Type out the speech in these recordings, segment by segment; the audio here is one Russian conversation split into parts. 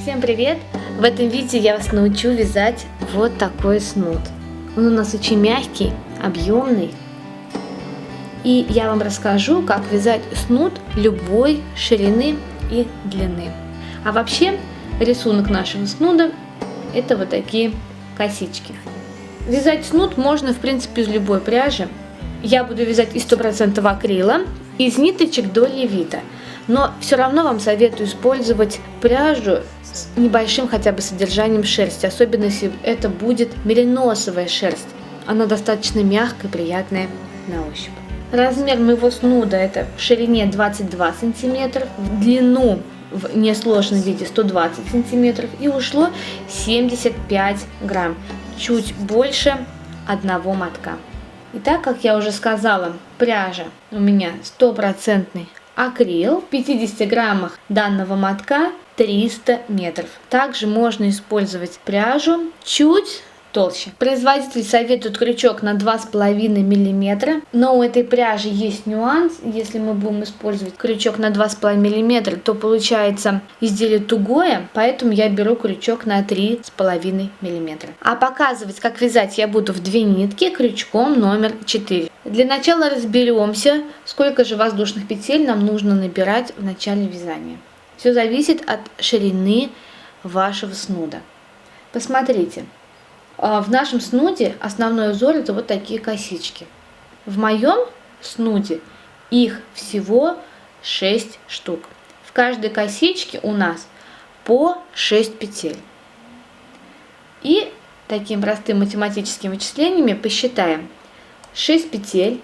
Всем привет! В этом видео я вас научу вязать вот такой снуд. Он у нас очень мягкий, объемный. И я вам расскажу, как вязать снуд любой ширины и длины. А вообще рисунок нашего снуда — это вот такие косички. Вязать снуд можно в принципе из любой пряжи. Я буду вязать из 100% акрила, из ниточек до левита. Но все равно вам советую использовать пряжу с небольшим хотя бы содержанием шерсти, особенно если это будет мериносовая шерсть. Она достаточно мягкая, приятная на ощупь. Размер моего снуда — это в ширине 22 см, в длину в несложном виде 120 см и ушло 75 грамм, чуть больше одного мотка. Итак, как я уже сказала, пряжа у меня 100% акрил. В 50 граммах данного мотка 300 метров. Также можно использовать пряжу чуть толще. Производитель советует крючок на 2,5 мм, но у этой пряжи есть нюанс. Если мы будем использовать крючок на 2,5 мм, то получается изделие тугое, поэтому я беру крючок на 3,5 мм. А показывать, как вязать, я буду в 2 нитки крючком номер 4. Для начала разберемся, сколько же воздушных петель нам нужно набирать в начале вязания. Все зависит от ширины вашего снуда. Посмотрите. В нашем снуде основной узор — это вот такие косички. В моем снуде их всего 6 штук. В каждой косичке у нас по 6 петель. И таким простым математическими вычислениями посчитаем. 6 петель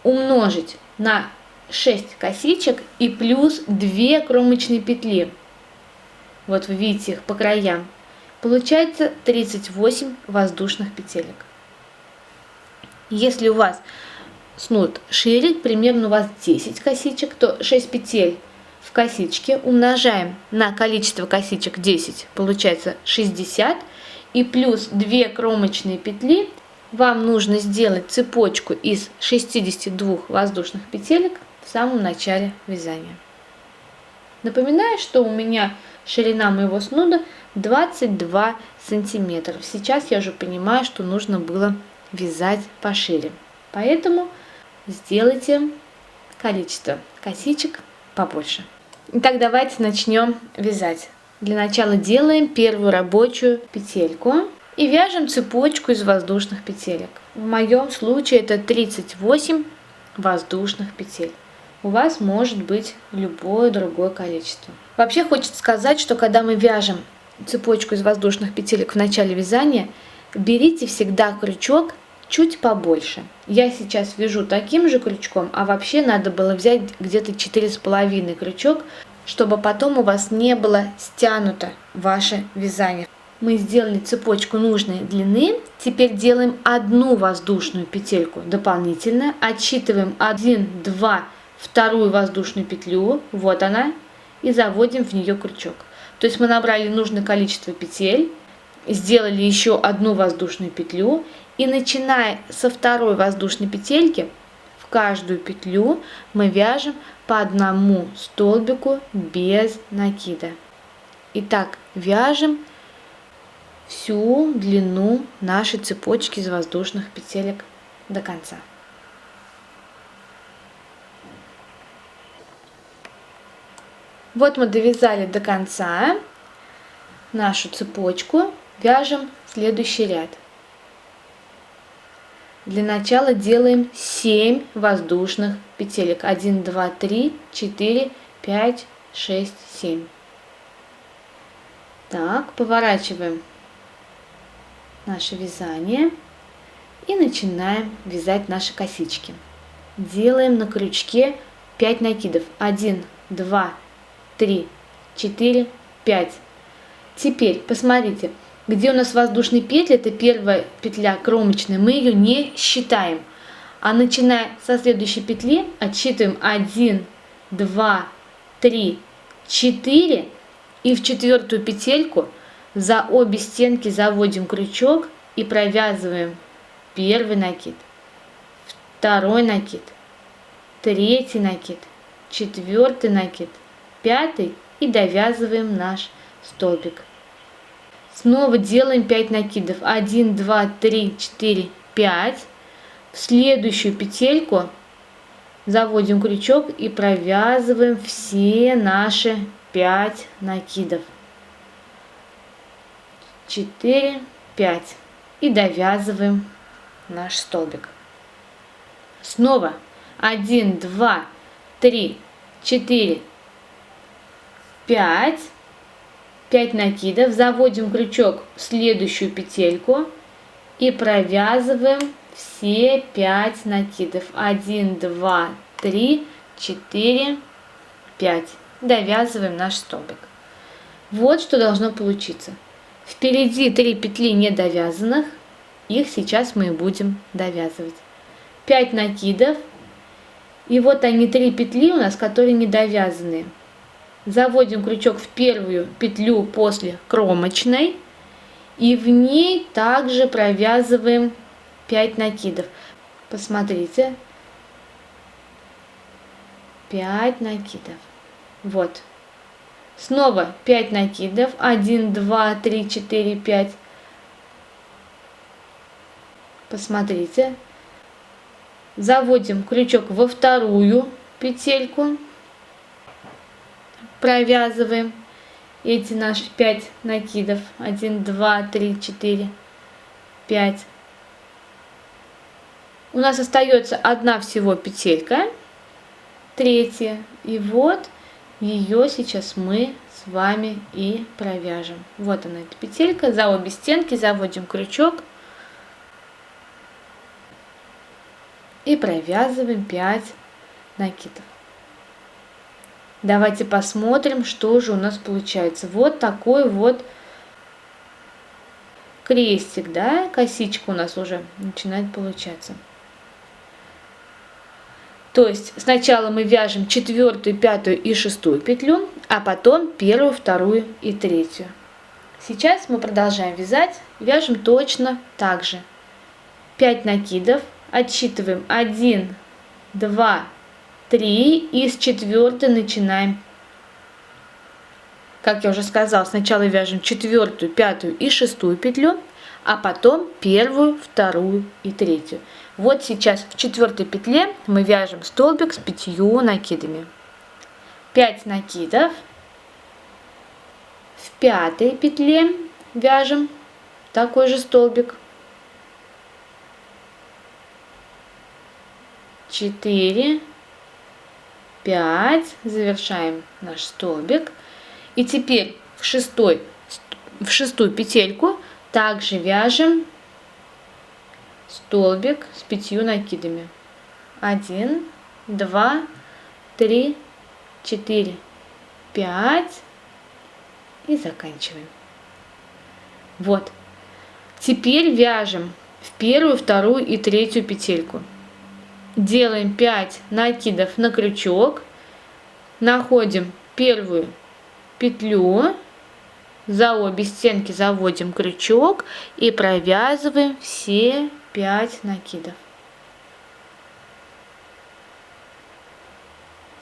умножить на 6 косичек и плюс 2 кромочные петли. Вот вы видите их по краям. Получается 38 воздушных петелек. Если у вас снуд шире, примерно у вас 10 косичек, то 6 петель в косичке умножаем на количество косичек 10, получается 60, и плюс 2 кромочные петли. Вам нужно сделать цепочку из 62 воздушных петелек в самом начале вязания. Напоминаю, что у меня ширина моего снуда 22 сантиметра. Сейчас я уже понимаю, что нужно было вязать пошире. Поэтому сделайте количество косичек побольше. Итак, давайте начнем вязать. Для начала делаем первую рабочую петельку и вяжем цепочку из воздушных петелек. В моем случае это 38 воздушных петель. У вас может быть любое другое количество. Вообще хочется сказать, что когда мы вяжем цепочку из воздушных петелек в начале вязания, берите всегда крючок чуть побольше. Я сейчас вяжу таким же крючком, а вообще надо было взять где-то 4,5 крючок, чтобы потом у вас не было стянуто ваше вязание. Мы сделали цепочку нужной длины. Теперь делаем одну воздушную петельку дополнительно, отсчитываем 1, 2, вторую воздушную петлю, вот она, и заводим в нее крючок. То есть мы набрали нужное количество петель, сделали еще одну воздушную петлю, и начиная со второй воздушной петельки, в каждую петлю мы вяжем по одному столбику без накида. Итак, вяжем всю длину нашей цепочки из воздушных петелек до конца. Вот мы довязали до конца нашу цепочку, вяжем следующий ряд. Для начала делаем 7 воздушных петелек. 1, 2, 3, 4, 5, 6, 7. Так, поворачиваем наше вязание и начинаем вязать наши косички. Делаем на крючке 5 накидов. 1, 2, 3, 4, 5. Теперь посмотрите, где у нас воздушные петли, это первая петля кромочная, мы ее не считаем. А начиная со следующей петли отсчитываем 1, 2, 3, 4 и в четвертую петельку за обе стенки заводим крючок и провязываем первый накид, второй накид, третий накид, четвертый накид, пятый и довязываем наш столбик. Снова делаем 5 накидов. 1, 2, 3, 4, 5. В следующую петельку заводим крючок и провязываем все наши 5 накидов. 4, 5. И довязываем наш столбик. Снова 1, 2, 3, 4, 5. 5 накидов. Заводим крючок в следующую петельку и провязываем все 5 накидов. 1, 2, 3, 4, 5. Довязываем наш столбик. Вот что должно получиться. Впереди 3 петли не довязанных. Их сейчас мы и будем довязывать. 5 накидов. И вот они 3 петли у нас, которые не довязаны. Заводим крючок в первую петлю после кромочной. И в ней также провязываем 5 накидов. Посмотрите. 5 накидов. Вот. Снова 5 накидов. 1, 2, 3, 4, 5. Посмотрите. Заводим крючок во вторую петельку. Провязываем эти наши 5 накидов. 1, 2, 3, 4, 5. У нас остается одна всего петелька, третья. И вот ее сейчас мы с вами и провяжем. Вот она, эта петелька. За обе стенки заводим крючок и провязываем 5 накидов. Давайте посмотрим, что же у нас получается. Вот такой вот крестик, да, косичка у нас уже начинает получаться. То есть сначала мы вяжем 4, 5 и 6 петлю, а потом 1, 2 и 3. Сейчас мы продолжаем вязать, вяжем точно так же. 5 накидов, отсчитываем 1, 2, 3 и с 4 начинаем. Как я уже сказала, сначала вяжем 4, 5 и 6 петлю, а потом 1, 2 и 3. Вот сейчас в 4 петле мы вяжем столбик с 5 накидами. 5 накидов. В 5 петле вяжем такой же столбик. 4, 5, завершаем наш столбик. И теперь в шестую петельку также вяжем столбик с 5 накидами. 1, 2, 3, 4, 5 и заканчиваем. Вот. Теперь вяжем в 1, 2 и 3 петельку. Делаем 5 накидов на крючок, находим первую петлю, за обе стенки заводим крючок и провязываем все 5 накидов.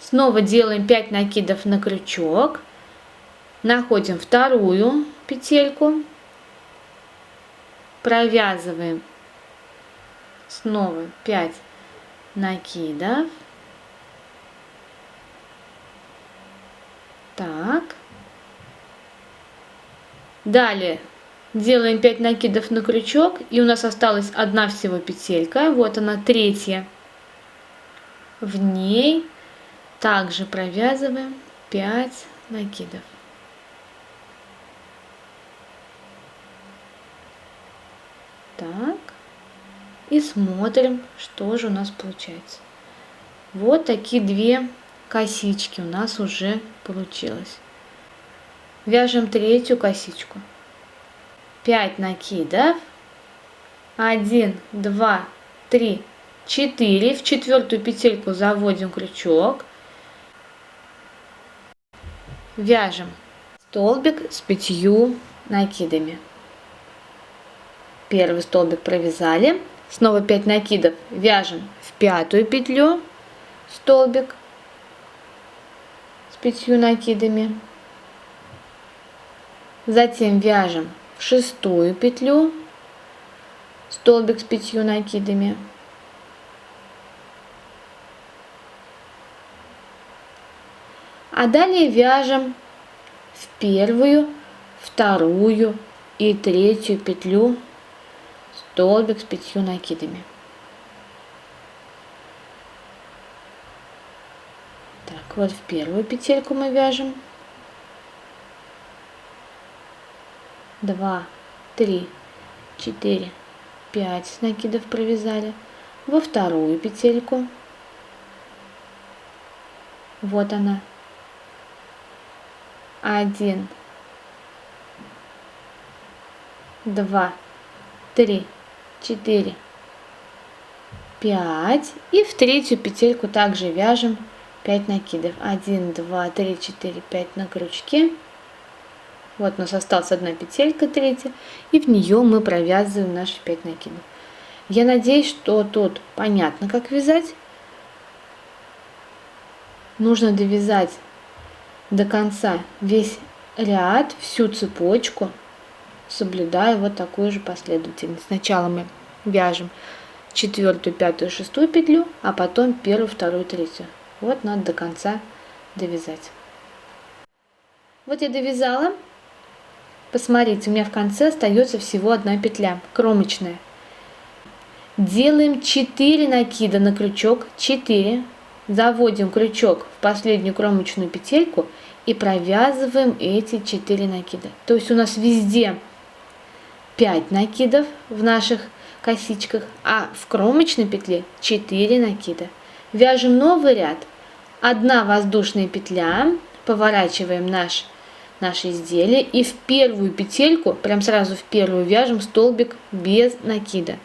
Снова делаем 5 накидов на крючок, находим вторую петельку, провязываем снова 5 накидов. Так. Далее делаем 5 накидов на крючок, и у нас осталась одна всего петелька. Вот она, третья. В ней также провязываем 5 накидов. Так. И смотрим, что же у нас получается. Вот такие 2 косички у нас уже получилось. Вяжем 3 косичку. 5 накидов. 1, 2, 3, 4. В 4 петельку заводим крючок. Вяжем столбик с 5 накидами. Первый столбик провязали. Снова 5 накидов. Вяжем в 5 петлю столбик с 5 накидами. Затем вяжем в 6-ю петлю столбик с 5 накидами. А далее вяжем в 1-ю, 2-ю и 3-ю петлю столбик с 5 накидами. Так, вот в 1-ю петельку мы вяжем 2, 3, 4, 5 накидов провязали. Во 2-ю петельку, вот она, 1, 2, 3, 4, 5. И в 3-ю петельку также вяжем 5 накидов. 1, 2, 3, 4, 5 на крючке. Вот у нас осталась одна петелька, 3-я, и в нее мы провязываем наши 5 накидов. Я надеюсь, что тут понятно, как вязать. Нужно довязать до конца весь ряд, всю цепочку, соблюдая вот такую же последовательность. Сначала мы вяжем 4-ю, 5-ю, 6-ю петлю, а потом 1-ю, 2-ю, 3-ю. Вот надо до конца довязать. Вот я довязала. Посмотрите, у меня в конце остается всего одна петля, кромочная. Делаем 4 накида на крючок, 4. Заводим крючок в последнюю кромочную петельку и провязываем эти 4 накида. То есть у нас везде 5 накидов в наших косичках, а в кромочной петле 4 накида. Вяжем новый ряд. 1 воздушная петля, поворачиваем наше изделие и в 1-ю петельку, прям сразу в 1-ю вяжем столбик без накида.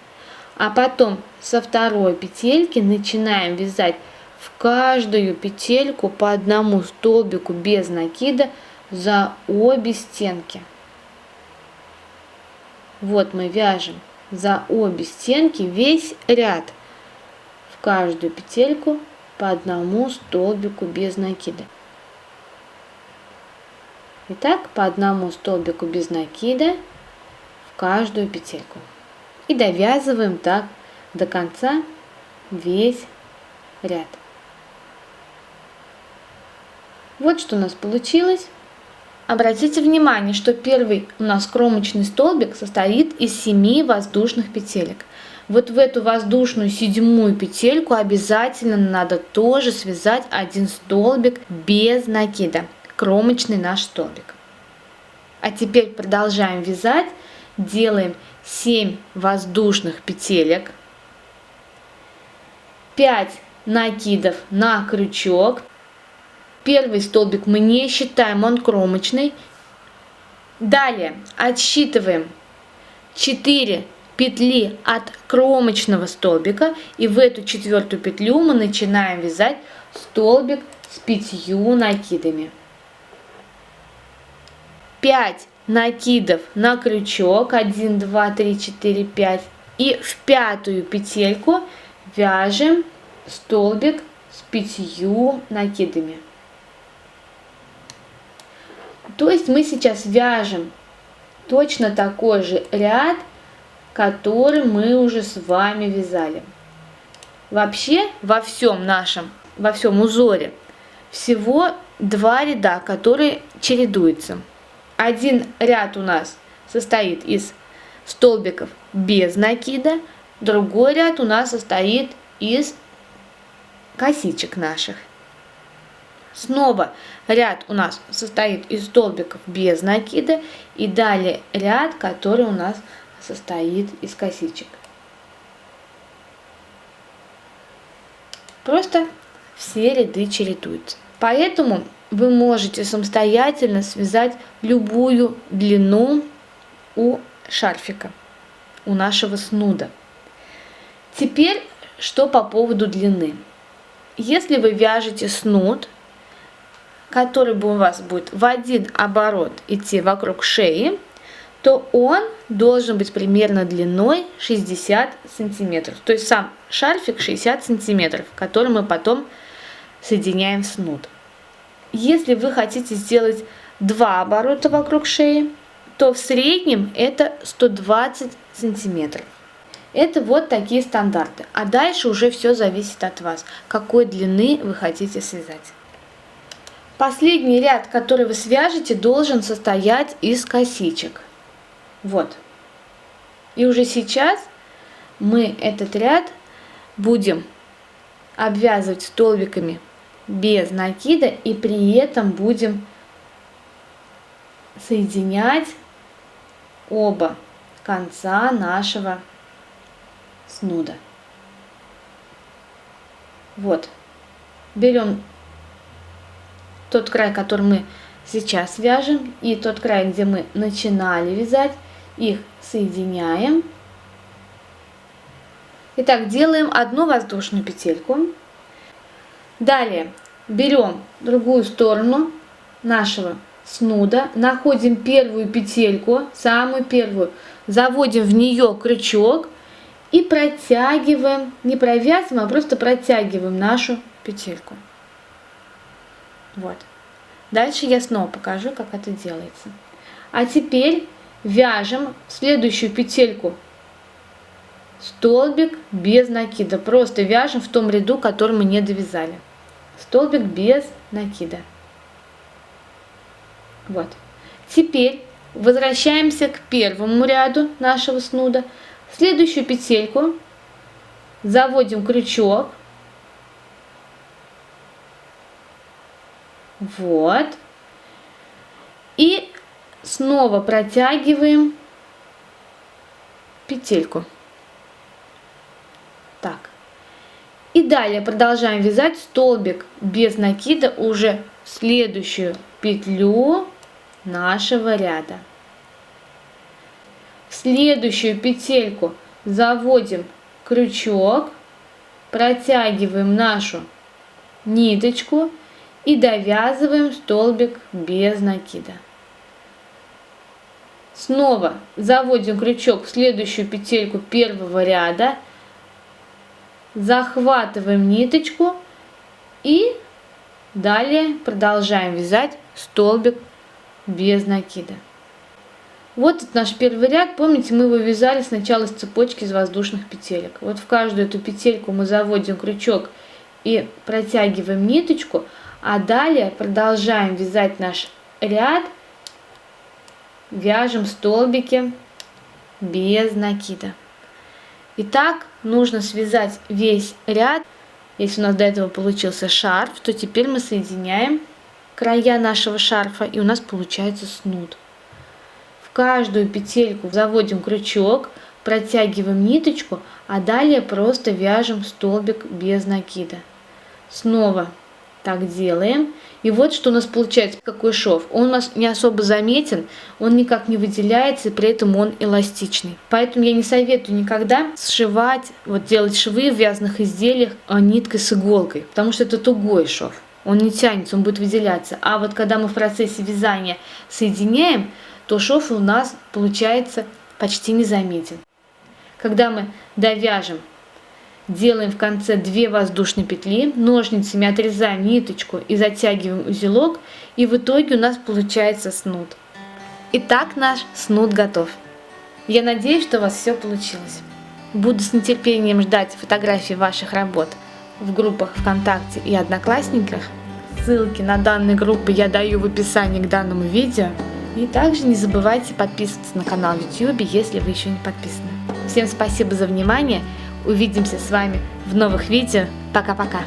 А потом со 2-й петельки начинаем вязать в каждую петельку по одному столбику без накида за обе стенки. Вот мы вяжем за обе стенки весь ряд, в каждую петельку по одному столбику без накида. Итак, по одному столбику без накида в каждую петельку. И довязываем так до конца весь ряд. Вот что у нас получилось. Обратите внимание, что первый у нас кромочный столбик состоит из 7 воздушных петелек. Вот в эту воздушную 7-ю петельку обязательно надо тоже связать один столбик без накида. Кромочный наш столбик. А теперь продолжаем вязать. Делаем 7 воздушных петелек, 5 накидов на крючок. Первый столбик мы не считаем, он кромочный. Далее отсчитываем 4 петли от кромочного столбика, и в эту 4-ю петлю мы начинаем вязать столбик с 5 накидами. 5 накидов на крючок, 1, 2, 3, 4, 5, и в 5-ю петельку вяжем столбик с 5 накидами. То есть мы сейчас вяжем точно такой же ряд, который мы уже с вами вязали. Вообще во всем узоре всего 2 ряда, которые чередуются. Один ряд у нас состоит из столбиков без накида, другой ряд у нас состоит из косичек наших. Снова ряд у нас состоит из столбиков без накида, и далее ряд, который у нас состоит из косичек. Просто все ряды чередуются. Поэтому вы можете самостоятельно связать любую длину у шарфика, у нашего снуда. Теперь, что по поводу длины. Если вы вяжете снуд, который у вас будет в один оборот идти вокруг шеи, то он должен быть примерно длиной 60 сантиметров. То есть сам шарфик 60 сантиметров, который мы потом соединяем в снуд. Если вы хотите сделать 2 оборота вокруг шеи, то в среднем это 120 сантиметров. Это вот такие стандарты. А дальше уже все зависит от вас, какой длины вы хотите связать. Последний ряд, который вы свяжете, должен состоять из косичек. Вот. И уже сейчас мы этот ряд будем обвязывать столбиками без накида и при этом будем соединять оба конца нашего снуда. Вот. Берем тот край, который мы сейчас вяжем, и тот край, где мы начинали вязать, их соединяем. Итак, делаем одну воздушную петельку. Далее берем другую сторону нашего снуда, находим первую петельку, самую первую, заводим в нее крючок и протягиваем, не провязываем, а просто протягиваем нашу петельку. Вот. Дальше я снова покажу, как это делается. А теперь вяжем в следующую петельку столбик без накида. Просто вяжем в том ряду, который мы не довязали. Столбик без накида. Вот. Теперь возвращаемся к первому ряду нашего снуда. В следующую петельку заводим крючок. Вот. И снова протягиваем петельку. Так. И далее продолжаем вязать столбик без накида уже в следующую петлю нашего ряда. В следующую петельку заводим крючок, протягиваем нашу ниточку и довязываем столбик без накида. Снова заводим крючок в следующую петельку первого ряда, захватываем ниточку и далее продолжаем вязать столбик без накида. Вот это наш первый ряд. Помните, мы его вязали сначала с цепочки из воздушных петелек. Вот в каждую эту петельку мы заводим крючок и протягиваем ниточку, а далее продолжаем вязать наш ряд, вяжем столбики без накида. Итак, нужно связать весь ряд. Если у нас до этого получился шарф, то теперь мы соединяем края нашего шарфа, и у нас получается снуд. В каждую петельку заводим крючок, протягиваем ниточку, а далее просто вяжем столбик без накида. Снова так делаем. И вот что у нас получается, какой шов. Он у нас не особо заметен, он никак не выделяется, и при этом он эластичный. Поэтому я не советую никогда сшивать, вот делать швы в вязаных изделиях ниткой с иголкой, потому что это тугой шов. Он не тянется, он будет выделяться. А вот когда мы в процессе вязания соединяем, то шов у нас получается почти незаметен. Когда мы довяжем, делаем в конце 2 воздушные петли, ножницами отрезаем ниточку и затягиваем узелок, и в итоге у нас получается снуд. Итак, наш снуд готов. Я надеюсь, что у вас все получилось. Буду с нетерпением ждать фотографий ваших работ в группах ВКонтакте и Одноклассниках. Ссылки на данные группы я даю в описании к данному видео. И также не забывайте подписываться на канал в YouTube, если вы еще не подписаны. Всем спасибо за внимание. Увидимся с вами в новых видео. Пока-пока.